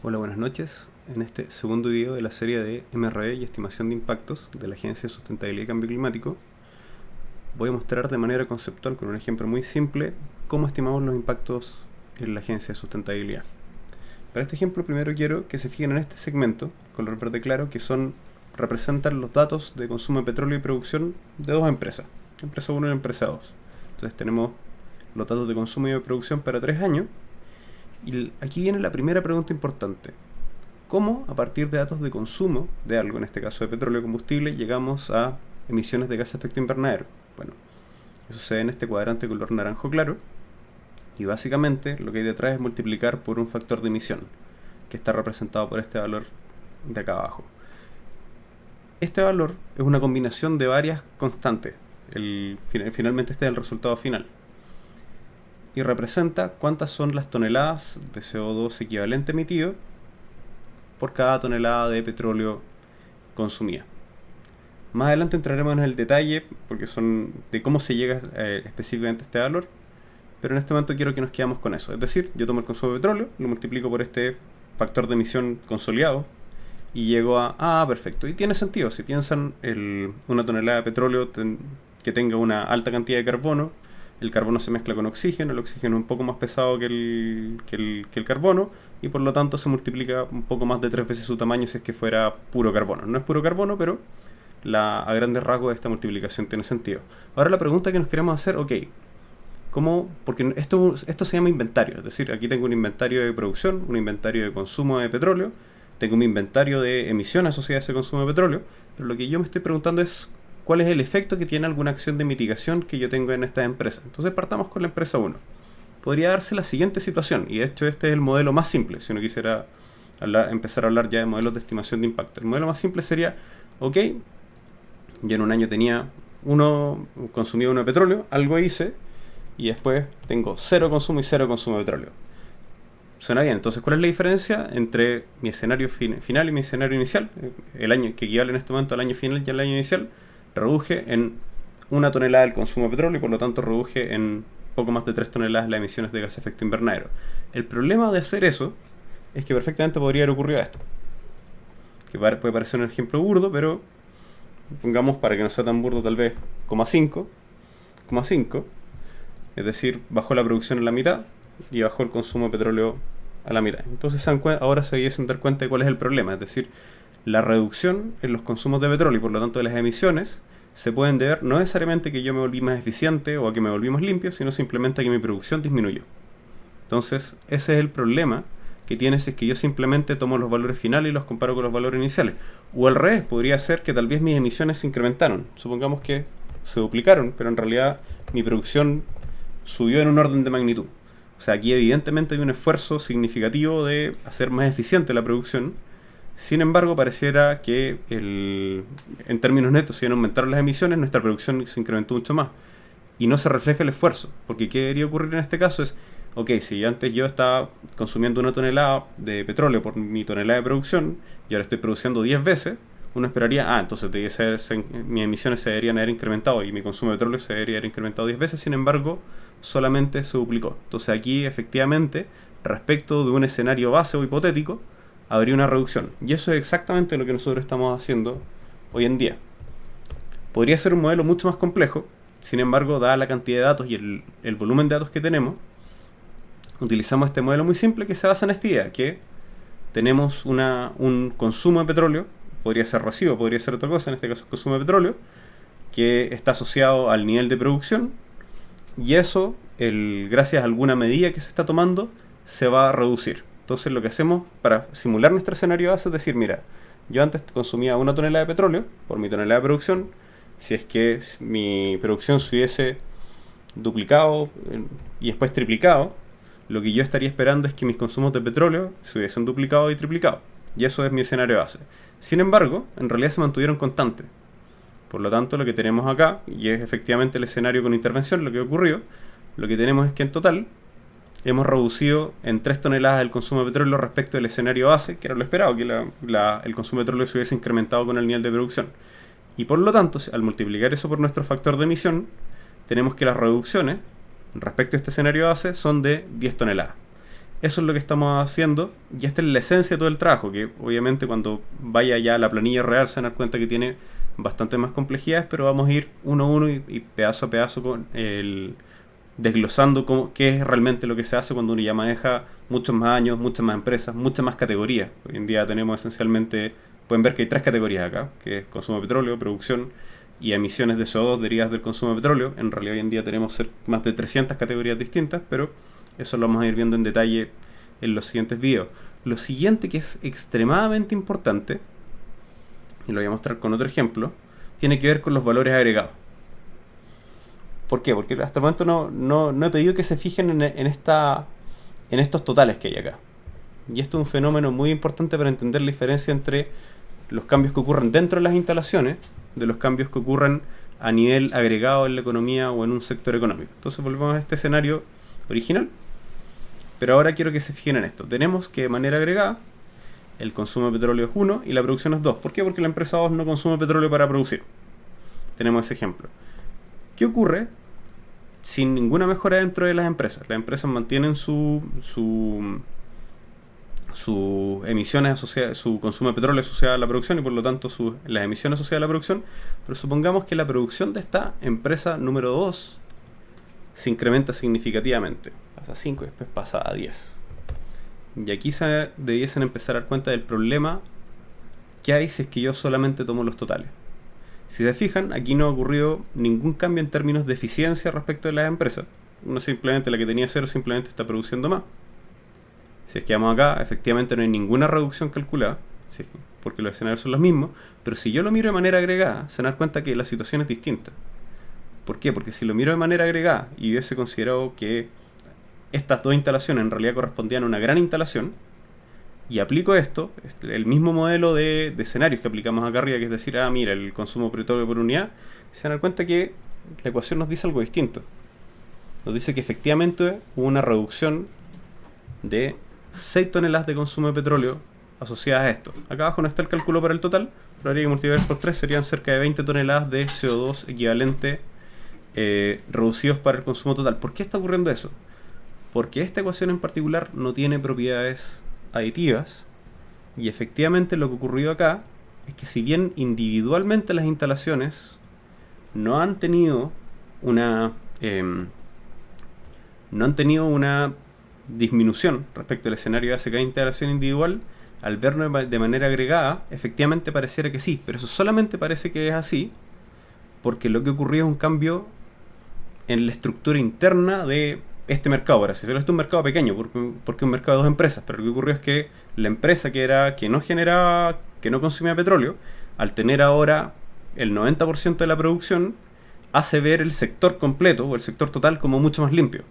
Hola, buenas noches. En este segundo video de la serie de MRE y estimación de impactos de la Agencia de Sustentabilidad y Cambio Climático, voy a mostrar de manera conceptual, con un ejemplo muy simple, cómo estimamos los impactos en la Agencia de Sustentabilidad. Para este ejemplo, primero quiero que se fijen en este segmento, color verde claro, que representan los datos de consumo de petróleo y producción de dos empresas, empresa 1 y empresa 2. Entonces tenemos los datos de consumo y de producción para 3 años. Y aquí viene la primera pregunta importante. ¿Cómo, a partir de datos de consumo de algo, en este caso de petróleo y combustible, llegamos a emisiones de gas de efecto invernadero? Bueno, eso se ve en este cuadrante color naranjo claro. Y básicamente lo que hay detrás es multiplicar por un factor de emisión, que está representado por este valor de acá abajo. Este valor es una combinación de varias constantes. Finalmente este es el resultado final. Y representa cuántas son las toneladas de CO2 equivalente emitido por cada tonelada de petróleo consumida. Más adelante entraremos en el detalle porque son de cómo se llega específicamente a este valor, pero en este momento quiero que nos quedamos con eso. Es decir, yo tomo el consumo de petróleo, lo multiplico por este factor de emisión consolidado y llego a... perfecto. Y tiene sentido, si piensan una tonelada de petróleo que tenga una alta cantidad de carbono, el carbono se mezcla con oxígeno, el oxígeno es un poco más pesado que el carbono y por lo tanto se multiplica un poco más de 3 veces su tamaño si es que fuera puro carbono. No es puro carbono, pero a grandes rasgos esta multiplicación tiene sentido. Ahora la pregunta que nos queremos hacer, ¿cómo? Porque esto se llama inventario, es decir, aquí tengo un inventario de producción, un inventario de consumo de petróleo, tengo un inventario de emisiones asociadas a ese consumo de petróleo, pero lo que yo me estoy preguntando es ¿cuál es el efecto que tiene alguna acción de mitigación que yo tengo en esta empresa? Entonces partamos con la empresa 1. Podría darse la siguiente situación, y de hecho este es el modelo más simple, si uno quisiera empezar a hablar ya de modelos de estimación de impacto. El modelo más simple sería, yo en un año consumía uno de petróleo, algo hice, y después tengo 0 consumo y 0 consumo de petróleo. Suena bien, entonces ¿cuál es la diferencia entre mi escenario final y mi escenario inicial? El año que equivale en este momento al año final y al año inicial. Reduje en 1 tonelada el consumo de petróleo y por lo tanto reduje en poco más de 3 toneladas las emisiones de gas de efecto invernadero. El problema de hacer eso es que perfectamente podría haber ocurrido esto. Que puede parecer un ejemplo burdo, pero pongamos para que no sea tan burdo tal vez 0,5. Es decir, bajó la producción en la mitad y bajó el consumo de petróleo a la mitad. Entonces ahora se debiesen dar cuenta de cuál es el problema. Es decir, la reducción en los consumos de petróleo y por lo tanto de las emisiones se pueden deber no necesariamente a que yo me volví más eficiente o a que me volví más limpio, sino simplemente a que mi producción disminuyó. Entonces ese es el problema que tiene si es que yo simplemente tomo los valores finales y los comparo con los valores iniciales. O al revés, podría ser que tal vez mis emisiones se incrementaron. Supongamos que se duplicaron, pero en realidad mi producción subió en un orden de magnitud. O sea, aquí evidentemente hay un esfuerzo significativo de hacer más eficiente la producción. Sin embargo, pareciera que en términos netos, si aumentaron las emisiones, nuestra producción se incrementó mucho más. Y no se refleja el esfuerzo. Porque ¿qué debería ocurrir en este caso? Es, si antes yo estaba consumiendo 1 tonelada de petróleo por mi tonelada de producción, y ahora estoy produciendo 10 veces, uno esperaría, entonces mis emisiones se deberían haber incrementado y mi consumo de petróleo se debería haber incrementado 10 veces. Sin embargo, solamente se duplicó. Entonces aquí, efectivamente, respecto de un escenario base o hipotético, habría una reducción. Y eso es exactamente lo que nosotros estamos haciendo hoy en día. Podría ser un modelo mucho más complejo, sin embargo, dada la cantidad de datos y el volumen de datos que tenemos, utilizamos este modelo muy simple que se basa en esta idea, que tenemos un consumo de petróleo, podría ser residuo, podría ser otra cosa, en este caso el consumo de petróleo, que está asociado al nivel de producción, y eso, gracias a alguna medida que se está tomando, se va a reducir. Entonces lo que hacemos para simular nuestro escenario base es decir, mira, yo antes consumía 1 tonelada de petróleo por mi tonelada de producción. Si es que mi producción se hubiese duplicado y después triplicado, lo que yo estaría esperando es que mis consumos de petróleo se hubiesen duplicado y triplicado. Y eso es mi escenario base. Sin embargo, en realidad se mantuvieron constantes. Por lo tanto, lo que tenemos acá, y es efectivamente el escenario con intervención, lo que ocurrió, lo que tenemos es que en total hemos reducido en 3 toneladas el consumo de petróleo respecto del escenario base, que era lo esperado, que el consumo de petróleo se hubiese incrementado con el nivel de producción. Y por lo tanto, al multiplicar eso por nuestro factor de emisión, tenemos que las reducciones respecto a este escenario base son de 10 toneladas. Eso es lo que estamos haciendo y esta es la esencia de todo el trabajo, que obviamente cuando vaya ya a la planilla real se van a dar cuenta que tiene bastante más complejidades, pero vamos a ir uno a uno y pedazo a pedazo con desglosando qué es realmente lo que se hace cuando uno ya maneja muchos más años, muchas más empresas, muchas más categorías. Hoy en día tenemos esencialmente, pueden ver que hay tres categorías acá, que es consumo de petróleo, producción y emisiones de CO2 derivadas del consumo de petróleo. En realidad hoy en día tenemos más de 300 categorías distintas, pero eso lo vamos a ir viendo en detalle en los siguientes videos. Lo siguiente que es extremadamente importante, y lo voy a mostrar con otro ejemplo, tiene que ver con los valores agregados. ¿Por qué? Porque hasta el momento no he pedido que se fijen en estos totales que hay acá. Y esto es un fenómeno muy importante para entender la diferencia entre los cambios que ocurren dentro de las instalaciones de los cambios que ocurren a nivel agregado en la economía o en un sector económico. Entonces volvemos a este escenario original. Pero ahora quiero que se fijen en esto. Tenemos que de manera agregada el consumo de petróleo es 1 y la producción es 2. ¿Por qué? Porque la empresa 2 no consume petróleo para producir. Tenemos ese ejemplo. ¿Qué ocurre sin ninguna mejora dentro de las empresas? Las empresas mantienen sus emisiones asociadas, su consumo de petróleo asociado a la producción y por lo tanto las emisiones asociadas a la producción, pero supongamos que la producción de esta empresa número 2 se incrementa significativamente, pasa a 5 y después pasa a 10. Y aquí se debiesen empezar a dar cuenta del problema que hay si es que yo solamente tomo los totales. Si se fijan, aquí no ha ocurrido ningún cambio en términos de eficiencia respecto de las empresas. Uno simplemente, la que tenía 0 simplemente está produciendo más. Si es que vamos acá, efectivamente no hay ninguna reducción calculada, porque los escenarios son los mismos, pero si yo lo miro de manera agregada, se van a dar cuenta que la situación es distinta. ¿Por qué? Porque si lo miro de manera agregada y hubiese considerado que estas dos instalaciones en realidad correspondían a una gran instalación, y aplico esto, el mismo modelo de escenarios que aplicamos acá arriba, que es decir, mira, el consumo de petróleo por unidad, se van a dar cuenta que la ecuación nos dice algo distinto. Nos dice que efectivamente hubo una reducción de 6 toneladas de consumo de petróleo asociadas a esto. Acá abajo no está el cálculo para el total, pero habría que multiplicar por 3, serían cerca de 20 toneladas de CO2 equivalente reducidos para el consumo total. ¿Por qué está ocurriendo eso? Porque esta ecuación en particular no tiene propiedades aditivas y efectivamente lo que ocurrió acá es que si bien individualmente las instalaciones no han tenido una disminución respecto al escenario de hace cada instalación individual, al verlo de manera agregada, efectivamente pareciera que sí, pero eso solamente parece que es así porque lo que ocurrió es un cambio en la estructura interna de este mercado. Ahora, si solo es un mercado pequeño, porque es un mercado de dos empresas, pero lo que ocurrió es que la empresa que no consumía petróleo, al tener ahora el 90% de la producción, hace ver el sector completo o el sector total como mucho más limpio.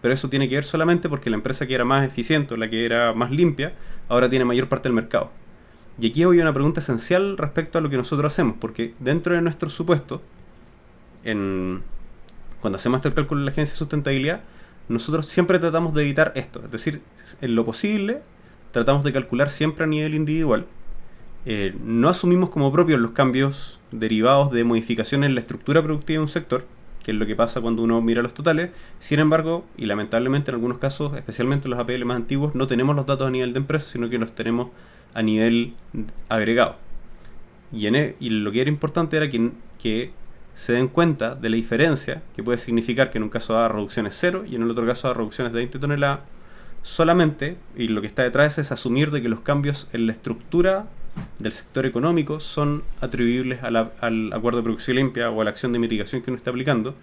Pero eso tiene que ver solamente porque la empresa que era más eficiente o la que era más limpia, ahora tiene mayor parte del mercado. Y aquí hay una pregunta esencial respecto a lo que nosotros hacemos, porque dentro de nuestro supuesto, cuando hacemos este cálculo en la agencia de sustentabilidad, nosotros siempre tratamos de evitar esto. Es decir, en lo posible, tratamos de calcular siempre a nivel individual. No asumimos como propios los cambios derivados de modificaciones en la estructura productiva de un sector, que es lo que pasa cuando uno mira los totales. Sin embargo, y lamentablemente en algunos casos, especialmente en los APL más antiguos, no tenemos los datos a nivel de empresa, sino que los tenemos a nivel agregado. Y lo que era importante era que se den cuenta de la diferencia que puede significar que en un caso da reducciones 0 y en el otro caso da reducciones de 20 toneladas solamente, y lo que está detrás es asumir de que los cambios en la estructura del sector económico son atribuibles al acuerdo de producción limpia o a la acción de mitigación que uno está aplicando,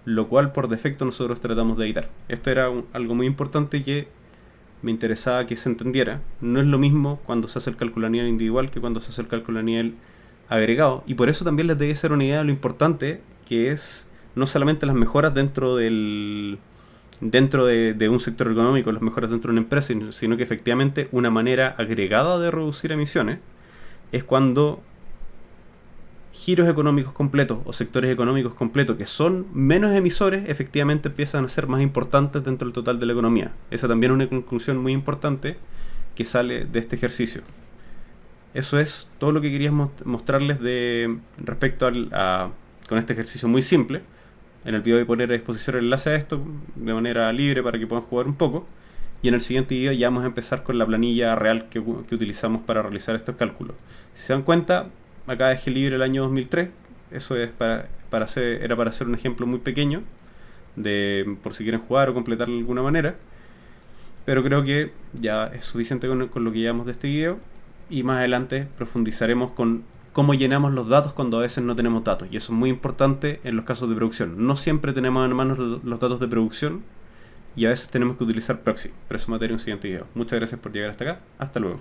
lo cual por defecto nosotros tratamos de evitar. Esto era algo muy importante que me interesaba que se entendiera. No es lo mismo cuando se hace el cálculo a nivel individual que cuando se hace el cálculo a nivel agregado, y por eso también les debe ser una idea de lo importante que es no solamente las mejoras dentro de un sector económico, las mejoras dentro de una empresa, sino que efectivamente una manera agregada de reducir emisiones es cuando giros económicos completos o sectores económicos completos que son menos emisores efectivamente empiezan a ser más importantes dentro del total de la economía. Esa también es una conclusión muy importante que sale de este ejercicio. Eso es todo lo que quería mostrarles respecto con este ejercicio muy simple. En el video voy a poner a disposición el enlace a esto de manera libre para que puedan jugar un poco. y en el siguiente video ya vamos a empezar con la planilla real que utilizamos para realizar estos cálculos. Si se dan cuenta, acá dejé libre el año 2003, eso es era para hacer un ejemplo muy pequeño, por si quieren jugar o completarlo de alguna manera, pero creo que ya es suficiente con lo que llevamos de este video, y más adelante profundizaremos con cómo llenamos los datos cuando a veces no tenemos datos, y eso es muy importante en los casos de producción. No siempre tenemos en manos los datos de producción, y a veces tenemos que utilizar proxy, pero eso materia en un siguiente video. Muchas gracias por llegar hasta acá, hasta luego.